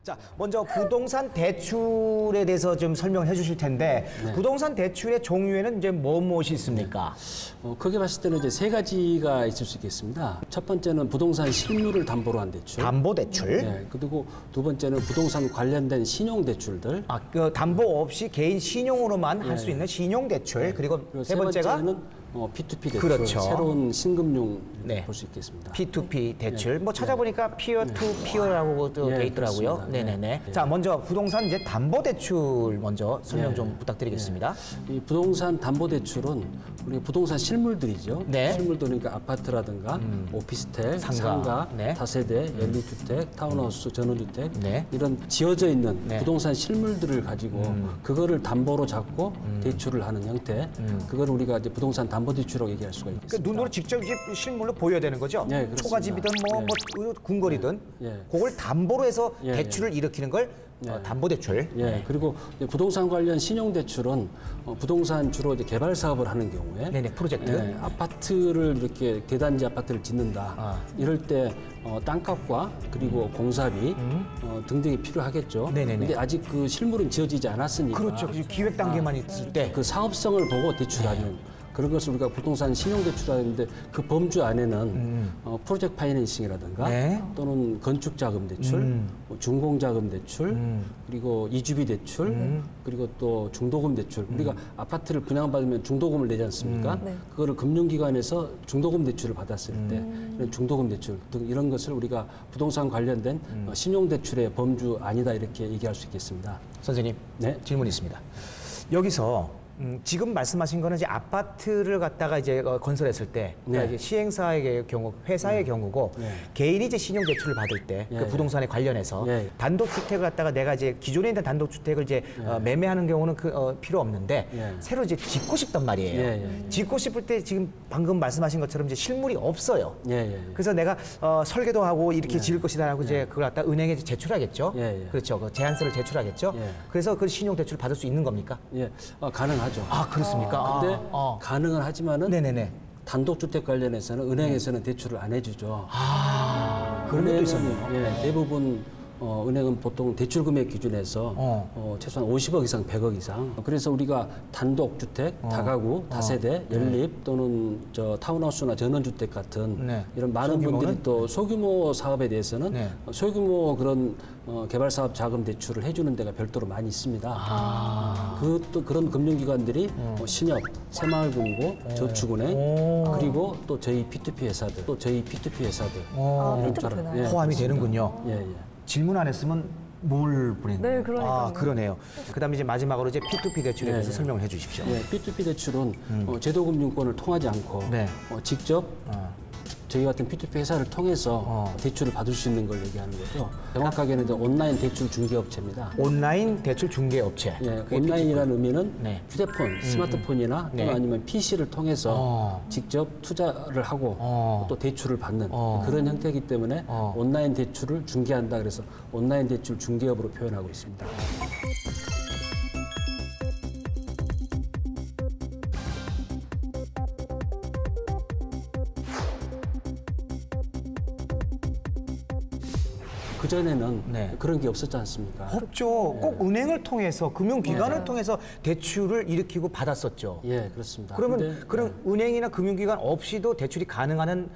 자, 먼저 부동산 대출에 대해서 좀 설명해 주실 텐데 네. 부동산 대출의 종류에는 이제 무엇이 있습니까? 크게 봤을 때는 이제 세 가지가 있을 수 있겠습니다. 첫 번째는 부동산 실물을 담보로 한 대출. 담보 대출. 네, 그리고 두 번째는 부동산 관련된 신용 대출들. 그 담보 없이 개인 신용으로만 할 수 있는 신용 대출. 그리고 세 번째가 P2P 대출. 그렇죠. 새로운 신금융 네. 볼 수 있겠습니다. P2P 대출. 뭐 찾아보니까 피어 투 피어라고 또 돼 있더라고요. 그렇습니다. 네네네. 자, 먼저 부동산 이제 담보 대출 먼저 설명 좀 부탁드리겠습니다. 이 부동산 담보 대출은 우리 부동산 실물들이죠. 네. 실물도 그러니까 아파트라든가 오피스텔, 상가, 네. 다세대, 연립주택, 타운하우스, 전원주택 네. 이런 지어져 있는 네. 부동산 실물들을 가지고 그거를 담보로 잡고 대출을 하는 형태. 그거를 우리가 이제 부동산 담보 대출이라고 얘기할 수가 있겠습니다. 그 눈으로 직접 이제 실물로 보여야 되는 거죠? 네, 그렇습니다. 초가집이든 뭐 궁궐이든 그걸 담보로 해서 대출을 일으키는 걸 담보 대출. 예, 그리고 이제 부동산 관련 신용 대출은 부동산 주로 이제 개발 사업을 하는 경우에 네네, 프로젝트. 아파트를 이렇게 대단지 아파트를 짓는다. 이럴 때 땅값과 그리고 공사비 등등이 필요하겠죠. 네네네. 근데 아직 그 실물은 지어지지 않았으니까. 그렇죠. 기획 단계만 있을 때. 그 사업성을 보고 대출하는 그런 것을 우리가 부동산 신용대출하는데 그 범주 안에는 프로젝트 파이낸싱이라든가 네. 또는 건축자금 대출, 뭐 준공자금 대출, 그리고 이주비 대출, 그리고 또 중도금 대출. 우리가 아파트를 분양받으면 중도금을 내지 않습니까? 네. 그거를 금융기관에서 중도금 대출을 받았을 때 이런 중도금 대출 등 이런 것을 우리가 부동산 관련된 신용대출의 범주 아니다 이렇게 얘기할 수 있겠습니다. 선생님, 네. 질문이 있습니다. 여기서 지금 말씀하신 거는 이제 아파트를 갖다가 이제 건설했을 때 그러니까 네. 이제 시행사의 경우, 회사의 경우고 네. 개인이 이제 신용 대출을 받을 때 그 예, 부동산에 관련해서 예. 단독주택을 갖다가 내가 이제 기존에 있는 단독주택을 이제 매매하는 경우는 필요 없는데 예. 새로 이제 짓고 싶단 말이에요. 예. 짓고 싶을 때 지금 방금 말씀하신 것처럼 이제 실물이 없어요. 예. 그래서 내가 설계도 하고 이렇게 지을 것이다 하고 이제 그걸 갖다 은행에 제출하겠죠. 예. 그렇죠. 그 제안서를 제출하겠죠. 예. 그래서 그 신용 대출 받을 수 있는 겁니까? 예, 가능하죠. 아, 그렇습니까? 근데 아. 가능은 하지만은 네네네. 단독주택 관련해서는 은행에서는 대출을 안 해주죠. 그런 것도 은행은, 있었네요. 예, 대부분 은행은 보통 대출 금액 기준에서 최소한 50억 이상, 100억 이상. 그래서 우리가 단독주택, 다가구, 다세대, 연립 또는 타운하우스나 전원주택 같은 네. 이런 많은 소규모는? 분들이 또 소규모 사업에 대해서는 네. 소규모 그런 개발 사업 자금 대출을 해주는 데가 별도로 많이 있습니다. 또 그런 금융기관들이 신협, 새마을금고, 저축은행 그리고 또 저희 P2P 회사들, 이런 P2P 쪽으로, 되나요? 포함이 그렇습니다. 되는군요. 예. 질문 안 했으면 뭘 보냈나요? 네, 그러니까요. 아, 그러네요. 그다음에 이제 마지막으로 이제 P2P 대출에 대해서 설명을 해주십시오. 예, P2P 대출은 제도금융권을 통하지 않고 네. 직접 저희 같은 P2P 회사를 통해서 대출을 받을 수 있는 걸 얘기하는 거죠. 정확하게는 이제 온라인 대출 중개업체입니다. 온라인 대출 중개 업체. 예, 온라인이라는 의미는 네. 휴대폰, 스마트폰이나 또는 네. 아니면 PC를 통해서 직접 투자를 하고 또 대출을 받는 그런 형태이기 때문에 온라인 대출을 중개한다 그래서 온라인 대출 중개업으로 표현하고 있습니다. 그전에는 네. 그런 게 없었지 않습니까? 없죠. 꼭 은행을 통해서 금융기관을 통해서 대출을 일으키고 받았었죠. 예, 그렇습니다. 그러면 근데, 그런 은행이나 금융기관 없이도 대출이 가능한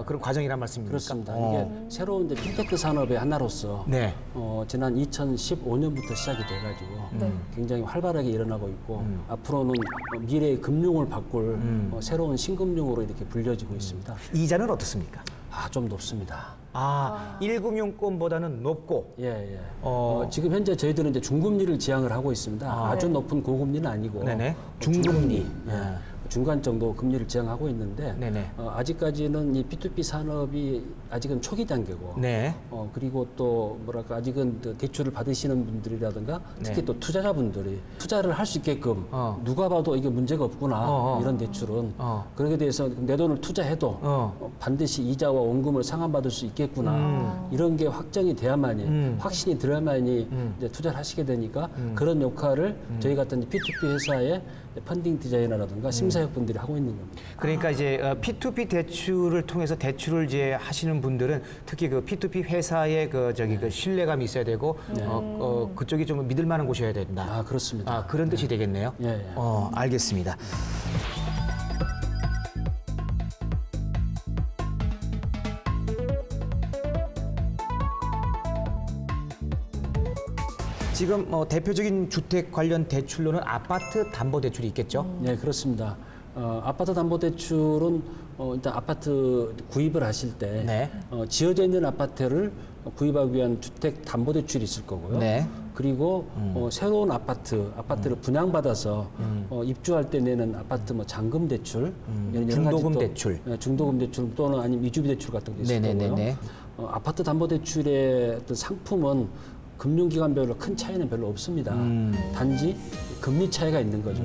그런 과정이란 말씀입니까? 그렇습니다. 이게 새로운 이제 핀테크 산업의 하나로서 네. 지난 2015년부터 시작이 돼가지고 굉장히 활발하게 일어나고 있고 앞으로는 미래의 금융을 바꿀 새로운 신금융으로 이렇게 불려지고 있습니다. 이자는 어떻습니까? 좀 높습니다. 1금융권보다는 높고. 예. 지금 현재 저희들은 이제 중금리를 지향을 하고 있습니다. 아주 높은 고금리는 아니고 네네. 중금리. 중간 정도 금리를 지향하고 있는데 네네. 아직까지는 이 P2P 산업이 아직은 초기 단계고 네. 그리고 또 뭐랄까 아직은 대출을 받으시는 분들이라든가 특히 또 투자자분들이 투자를 할 수 있게끔 누가 봐도 이게 문제가 없구나 이런 대출은 그러게 대해서 내 돈을 투자해도 반드시 이자와 원금을 상환받을 수 있겠구나 이런 게 확정이 돼야만이 확신이 들어야만이 이제 투자를 하시게 되니까 그런 역할을 저희 같은 P2P 회사의 펀딩 디자이너라든가 심사역분들이 하고 있는 겁니다. 그러니까 이제 P2P 대출을 통해서 대출을 이제 하시는 분들은 특히 그 P2P 회사의 그 신뢰감이 있어야 되고 그쪽이 좀 믿을 만한 곳이어야 된다. 아, 그렇습니다. 그런 뜻이 되겠네요. 예. 알겠습니다. 지금 대표적인 주택 관련 대출로는 아파트 담보 대출이 있겠죠? 네, 그렇습니다. 아파트 담보 대출은 일단 아파트 구입을 하실 때 네. 지어져 있는 아파트를 구입하기 위한 주택 담보 대출이 있을 거고요. 네. 그리고 새로운 아파트를 분양받아서 입주할 때 내는 아파트 잔금 대출, 중도금 대출, 중도금 대출 또는 아니면 이주비 대출 같은 게 있을 거고요. 아파트 담보 대출의 어떤 상품은 금융기관별로 큰 차이는 별로 없습니다. 단지 금리 차이가 있는 거죠.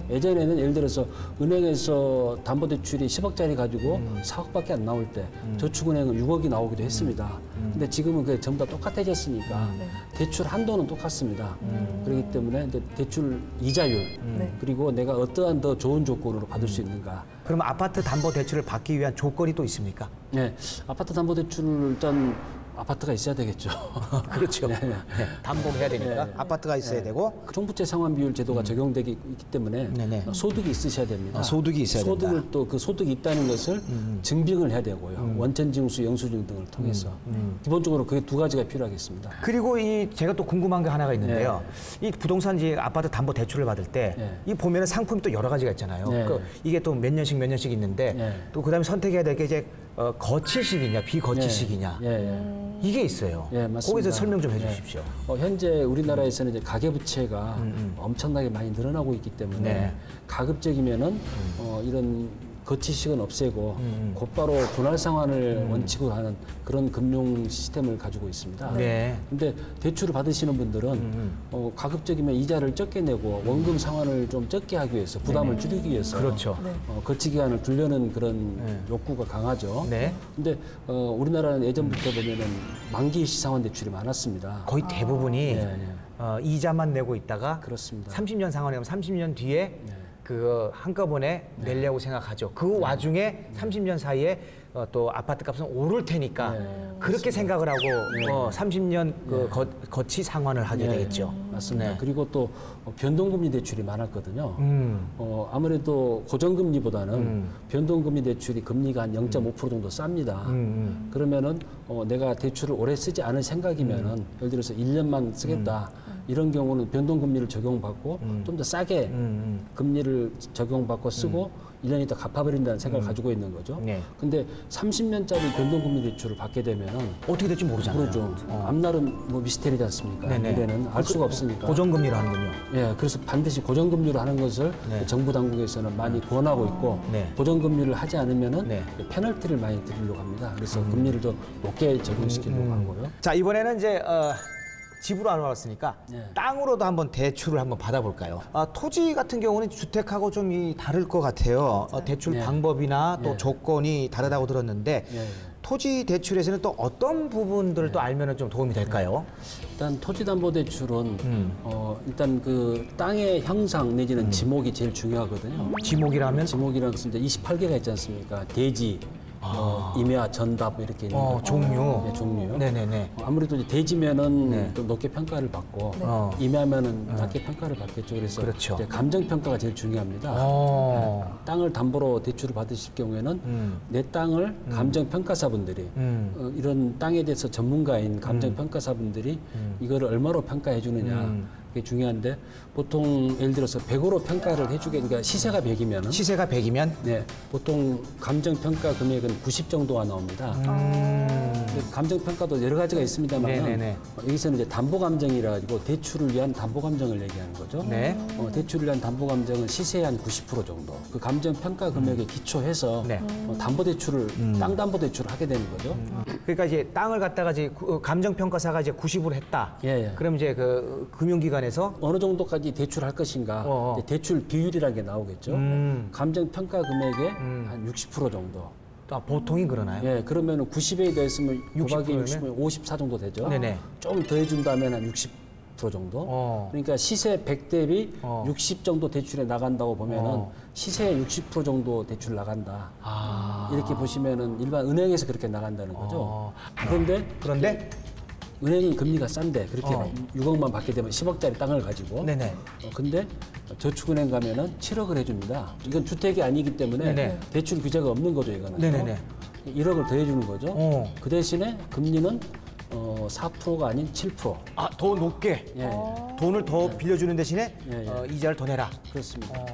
예전에는 예를 들어서 은행에서 담보대출이 10억짜리 가지고 4억밖에 안 나올 때 저축은행은 6억이 나오기도 했습니다. 근데 지금은 그게 전부 다 똑같아졌으니까 대출 한도는 똑같습니다. 그렇기 때문에 이제 대출 이자율 그리고 내가 어떠한 더 좋은 조건으로 받을 수 있는가. 그럼 아파트 담보 대출을 받기 위한 조건이 또 있습니까? 네, 아파트 담보 대출을 일단 아파트가 있어야 되겠죠. 그렇죠. 네. 담보해야 되니까 아파트가 있어야 되고 종부채 상환 비율 제도가 적용되기 있기 때문에 소득이 있으셔야 됩니다. 소득이 있어야 된다. 소득을 또 그 소득이 있다는 것을 증빙을 해야 되고요. 원천징수, 영수증 등을 통해서 기본적으로 그게 두 가지가 필요하겠습니다. 그리고 제가 또 궁금한 게 하나가 있는데요. 이 부동산 아파트 담보 대출을 받을 때 이 보면은 상품이 또 여러 가지가 있잖아요. 이게 또 몇 년씩 있는데 또 그다음에 선택해야 될 게 이제 거치식이냐 비거치식이냐 이게 있어요. 맞습니다. 거기서 설명 좀 해주십시오. 현재 우리나라에서는 이제 가계부채가 엄청나게 많이 늘어나고 있기 때문에 가급적이면은 이런 거치식은 없애고 곧바로 분할 상환을 원칙으로 하는 그런 금융 시스템을 가지고 있습니다. 근데 대출을 받으시는 분들은 가급적이면 이자를 적게 내고 원금 상환을 좀 적게 하기 위해서 부담을 줄이기 위해서 그렇죠. 거치 기간을 두려는 그런 욕구가 강하죠. 근데 우리나라는 예전부터 보면은 만기 시상환 대출이 많았습니다. 거의 대부분이 이자만 내고 있다가 그렇습니다. 30년 상환하면 30년 뒤에 그 한꺼번에 내려고 생각하죠. 그 와중에 30년 사이에 또 아파트 값은 오를 테니까 그렇게 생각을 하고 30년 거치 상환을 하게 되겠죠. 맞습니다. 그리고 또 변동금리 대출이 많았거든요. 아무래도 고정금리보다는 변동금리 대출이 금리가 한 0.5% 정도 쌉니다. 그러면은 내가 대출을 오래 쓰지 않을 생각이면은 예를 들어서 1년만 쓰겠다. 이런 경우는 변동금리를 적용받고 좀 더 싸게 금리를 적용받고 쓰고 1년 있다 갚아버린다는 생각을 가지고 있는 거죠. 근데 30년짜리 변동금리 대출을 받게 되면은 어떻게 될지 모르잖아요. 모르죠. 앞날은 뭐 미스테리지 않습니까? 미래는 알 수가 없으니까. 고정금리로 하는군요. 그래서 반드시 고정금리로 하는 것을 정부 당국에서는 많이 권하고 있고 고정금리를 하지 않으면은 페널티를 많이 드리려고 합니다. 그래서 금리를 더 높게 적용시키려고 하고요. 자, 이번에는 이제 집으로 알아봤으니까 땅으로도 한번 대출을 한번 받아볼까요? 토지 같은 경우는 주택하고 좀 다를 것 같아요. 대출 방법이나 또 조건이 다르다고 들었는데 토지 대출에서는 또 어떤 부분들을 또 알면은 좀 도움이 될까요? 일단 토지담보대출은 일단 그 땅의 형상 내지는 지목이 제일 중요하거든요. 지목이라면? 지목이라는 것은 이제 28개가 있지 않습니까? 대지, 임야, 전답 이렇게 있는 종류. 종류. 네네네. 아무래도 이제 대지면은 좀 높게 평가를 받고 임야면은 낮게 평가를 받겠죠. 그래서 그렇죠. 이제 감정 평가가 제일 중요합니다. 땅을 담보로 대출을 받으실 경우에는 내 땅을 감정 평가사분들이 이런 땅에 대해서 전문가인 감정 평가사분들이 이거를 얼마로 평가해 주느냐. 그게 중요한데 보통 예를 들어서 100으로 평가를 해주게 그러니까 시세가 100이면 시세가 100이면 보통 감정 평가 금액은 90 정도가 나옵니다. 감정 평가도 여러 가지가 있습니다만 여기서는 이제 담보 감정이라 가지고 대출을 위한 담보 감정을 얘기하는 거죠. 대출을 위한 담보 감정은 시세의 한 90% 정도. 그 감정 평가 금액에 기초해서 담보 대출을 땅 담보 대출을 하게 되는 거죠. 그러니까 이제 땅을 갖다가 이제 감정 평가사가 이제 90으로 했다. 그럼 이제 그 금융기관에서 어느 정도까지 대출할 것인가 대출 비율이라는 게 나오겠죠. 감정 평가 금액의 한 60% 정도. 보통이 그러나요? 그러면 90에 대했으면 곱하기 60이면 54 정도 되죠. 좀 더 해준다면 한 60% 60% 정도. 그러니까 시세 100 대비 60 정도 대출에 나간다고 보면은 시세의 60% 정도 대출 나간다. 이렇게 보시면은 일반 은행에서 그렇게 나간다는 거죠. 그런데 은행은 금리가 싼데 그렇게 6억만 받게 되면 10억짜리 땅을 가지고. 네네. 근데 저축은행 가면은 7억을 해줍니다. 이건 주택이 아니기 때문에 네네. 대출 규제가 없는 거죠, 이거는. 네네네. 1억을 더 해주는 거죠. 그 대신에 금리는 4%가 아닌 7%. 더 높게. 예. 돈을 더 빌려주는 대신에 이자를 더 내라. 그렇습니다.